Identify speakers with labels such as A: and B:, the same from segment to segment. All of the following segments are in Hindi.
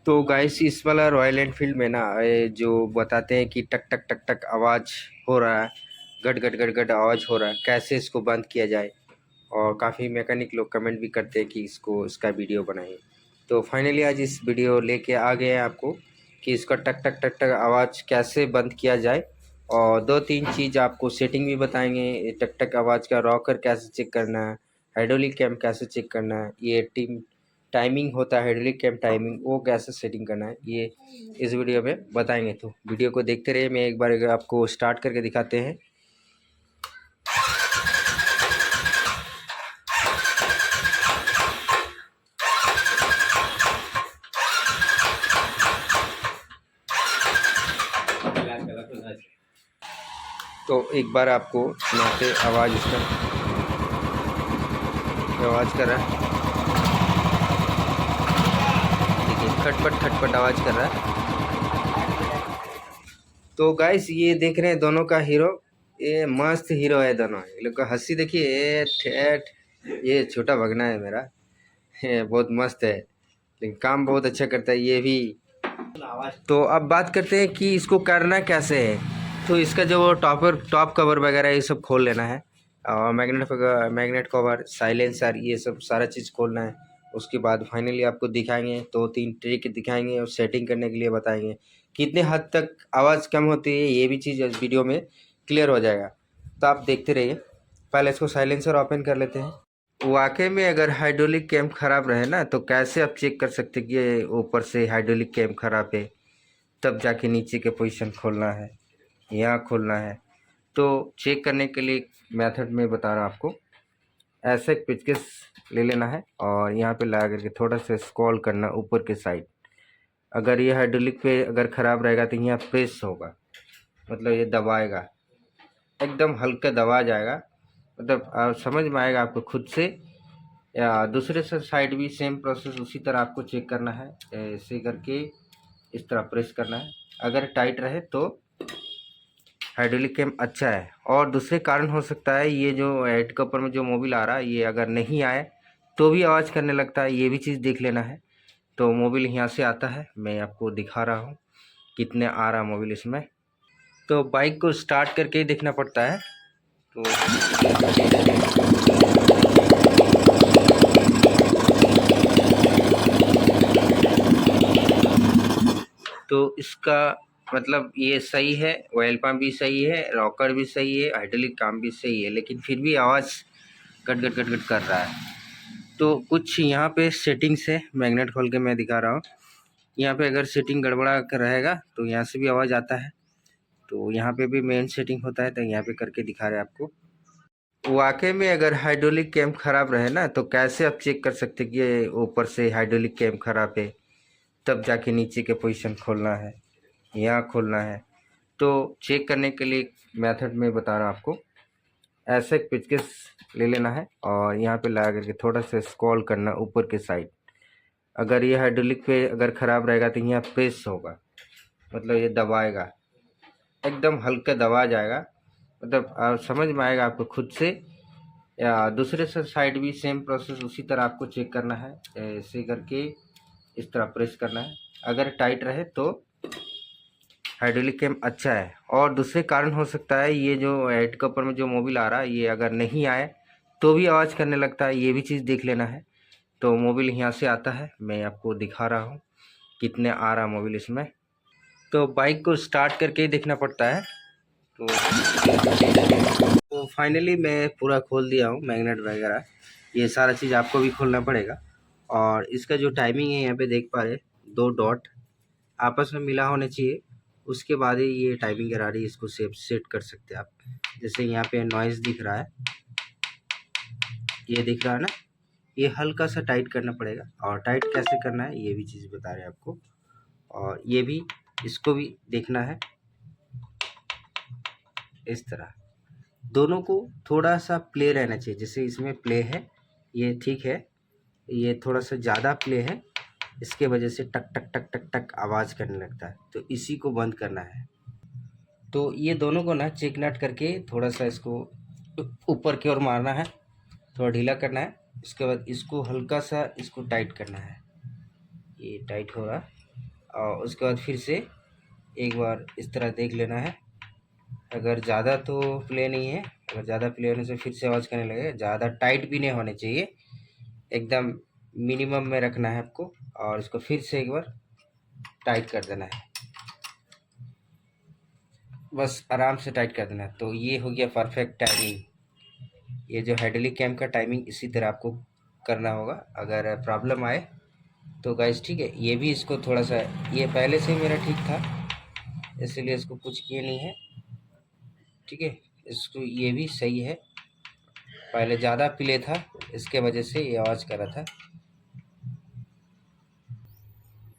A: तो गाइस इस वाला रॉयल एनफील्ड में ना जो बताते हैं कि टक टक टक टक आवाज़ हो रहा है, गट गट गट गट आवाज़ हो रहा है, कैसे इसको बंद किया जाए। और काफ़ी मैकेनिक लोग कमेंट भी करते हैं कि इसका वीडियो बनाइए। तो फाइनली आज इस वीडियो लेके आ गए हैं आपको कि इसका टक टक टक टक आवाज़ कैसे बंद किया जाए। और दो तीन चीज़ आपको सेटिंग भी बताएंगे, टक टक आवाज़ का रॉकर कैसे चेक करना है, हाइड्रोलिक कैम कैसे चेक करना है, ये टाइमिंग होता है हाइड्रोलिक कैम टाइमिंग, वो कैसे सेटिंग करना है, ये इस वीडियो में बताएंगे। तो वीडियो को देखते रहिए। मैं एक बार आपको स्टार्ट करके दिखाते हैं। तो एक बार आपको सुनाते आवाज़ इसका आवाज़ कर रहा है, देखिए खटपट खटपट आवाज़ कर रहा है। तो गाइस ये देख रहे हैं दोनों का हीरो, ये मस्त हीरो है दोनों। ये लोग का हंसी देखिए, ये ठेठ, ये छोटा भगना है मेरा, ये बहुत मस्त है, लेकिन काम बहुत अच्छा करता है ये भी। तो अब बात करते हैं कि इसको करना कैसे है। तो इसका जो टॉप कवर वगैरह ये सब खोल लेना है, और मैग्नेट कवर, साइलेंसर, ये सब सारा चीज़ खोलना है। उसके बाद फाइनली आपको दिखाएंगे, दो तीन ट्रिक दिखाएंगे और सेटिंग करने के लिए बताएंगे कितने हद तक आवाज़ कम होती है, ये भी चीज़ इस वीडियो में क्लियर हो जाएगा। तो आप देखते रहिए। पहले इसको साइलेंसर ओपन कर लेते हैं। वाकई में अगर हाइड्रोलिक कैम ख़राब रहे ना, तो कैसे आप चेक कर सकते कि ये ऊपर से हाइड्रोलिक कैम ख़राब है, तब जाके नीचे के पोजीशन खोलना है, यहाँ खोलना है। तो चेक करने के लिए मेथड में बता रहा हूँ आपको। ऐसे एक पेचकस ले लेना है और यहाँ पे लगा करके थोड़ा सा स्क्रॉल करना ऊपर के साइड। अगर ये हाइड्रोलिक पे अगर ख़राब रहेगा तो यहाँ प्रेस होगा, मतलब ये दबाएगा, एकदम हल्का दबा जाएगा, मतलब समझ में आएगा आपको खुद से। या दूसरे से साइड भी सेम प्रोसेस उसी तरह आपको चेक करना है। ऐसे करके इस तरह प्रेस करना है। अगर टाइट रहे तो हाइड्रोलिक कैम अच्छा है। और दूसरे कारण हो सकता है, ये जो हेड के ऊपर में जो मोबिल आ रहा है, ये अगर नहीं आए तो भी आवाज़ करने लगता है, ये भी चीज़ देख लेना है। तो मोबिल यहाँ से आता है, मैं आपको दिखा रहा हूँ कितने आ रहा मोबिल इसमें। तो बाइक को स्टार्ट करके ही देखना पड़ता है। तो इसका मतलब ये सही है, ऑयल पंप भी सही है, रॉकर भी सही है, हाइड्रोलिक काम भी सही है, लेकिन फिर भी आवाज़ गट गट गट गट कर रहा है। तो कुछ यहाँ पे सेटिंग्स है, मैग्नेट खोल के मैं दिखा रहा हूँ। यहाँ पे अगर सेटिंग गड़बड़ा कर रहेगा तो यहाँ से भी आवाज़ आता है। तो यहाँ पे भी मेन सेटिंग होता है, तो यहाँ पे करके दिखा रहे हैं आपको। वाकई में अगर हाइड्रोलिक कैम ख़राब रहे ना, तो कैसे आप चेक कर सकते कि ये ऊपर से हाइड्रोलिक कैम ख़राब है, तब जाके नीचे के पोजीशन खोलना है, यहाँ खोलना है। तो चेक करने के लिए मेथड में बता रहा हूँ आपको। ऐसे एक पेचकस ले लेना है और यहाँ पे लगा करके थोड़ा सा स्क्रॉल करना ऊपर के साइड। अगर ये हाइड्रोलिक पे अगर ख़राब रहेगा तो यहाँ प्रेस होगा, मतलब ये दबाएगा, एकदम हल्का दबा जाएगा, मतलब समझ में आएगा आपको खुद से। या दूसरे से साइड भी सेम प्रोसेस उसी तरह आपको चेक करना है। ऐसे करके इस तरह प्रेस करना है। अगर टाइट रहे तो हाइड्रोलिक कैम अच्छा है। और दूसरे कारण हो सकता है, ये जो हेड के ऊपर में जो मोबिल आ रहा है, ये अगर नहीं आए तो भी आवाज़ करने लगता है, ये भी चीज़ देख लेना है। तो मोबिल यहाँ से आता है, मैं आपको दिखा रहा हूँ कितने आ रहा मोबिल इसमें। तो बाइक को स्टार्ट करके ही देखना पड़ता है। तो फाइनली मैं पूरा खोल दिया हूँ, मैग्नेट वगैरह ये सारा चीज़ आपको भी खोलना पड़ेगा। और इसका जो टाइमिंग है यहाँ पे देख पा रहे, दो डॉट आपस में मिला होना चाहिए, उसके बाद ही ये टाइमिंग करा रही है। इसको सेट कर सकते हैं आप। जैसे यहाँ पे नॉइज़ दिख रहा है, ये दिख रहा है ना, ये हल्का सा टाइट करना पड़ेगा। और टाइट कैसे करना है ये भी चीज़ बता रहे हैं आपको। और ये भी, इसको भी देखना है इस तरह। दोनों को थोड़ा सा प्ले रहना चाहिए। जैसे इसमें प्ले है, ये ठीक है, ये थोड़ा सा ज़्यादा प्ले है, इसके वजह से टक टक टक टक टक आवाज़ करने लगता है। तो इसी को बंद करना है। तो ये दोनों को ना चेक नट करके थोड़ा सा इसको ऊपर की ओर मारना है, थोड़ा ढीला करना है। उसके बाद इसको हल्का सा इसको टाइट करना है, ये टाइट हो रहा। और उसके बाद फिर से एक बार इस तरह देख लेना है। अगर ज़्यादा तो प्ले नहीं है, अगर ज़्यादा प्ले होने से फिर से आवाज़ करने लगेगा। ज़्यादा टाइट भी नहीं होने चाहिए, एकदम मिनिमम में रखना है आपको, और इसको फिर से एक बार टाइट कर देना है, बस आराम से टाइट कर देना है। तो ये हो गया परफेक्ट टाइमिंग। ये जो हाइड्रोलिक कैम का टाइमिंग इसी तरह आपको करना होगा। अगर प्रॉब्लम आए तो गाइस ठीक है, ये भी इसको थोड़ा सा, ये पहले से मेरा ठीक था इसलिए इसको कुछ किए नहीं है, ठीक है। इसको ये भी सही है, पहले ज़्यादा प्ले था इसके वजह से ये आवाज़ कर रहा था।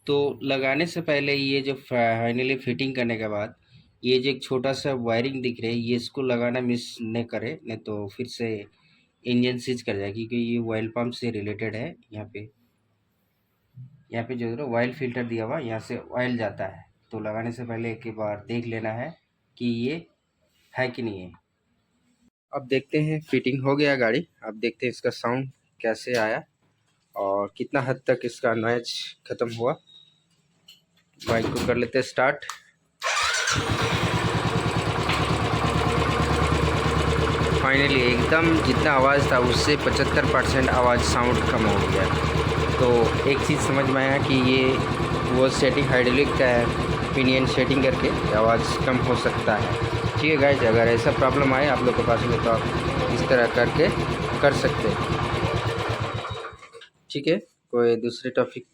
A: तो लगाने से पहले ये जो फाइनली फिटिंग करने के बाद ये जो एक छोटा सा वायरिंग दिख रहा है, ये इसको लगाना मिस नहीं करे, नहीं तो फिर से इंजन सीज कर जाएगी, क्योंकि ये ऑयल पंप से रिलेटेड है। यहाँ पे जो ऑयल फिल्टर दिया हुआ, यहाँ से ऑयल जाता है। तो लगाने से पहले एक बार देख लेना है कि ये है कि नहीं है। अब देखते हैं, फिटिंग हो गया गाड़ी। अब देखते हैं इसका साउंड कैसे आया और कितना हद तक इसका नॉइज ख़त्म हुआ। बाइक को कर लेते हैं स्टार्ट। फाइनली एकदम जितना आवाज़ था उससे 75% आवाज़ साउंड कम हो गया। तो एक चीज़ समझ में आया कि ये वो सेटिंग हाइड्रोलिक का है, पिनियन सेटिंग करके आवाज़ कम हो सकता है। ठीक है गाइस, अगर ऐसा प्रॉब्लम आए आप लोग के पास में तो आप इस तरह करके कर सकते हैं। ठीक है, कोई दूसरे टॉपिक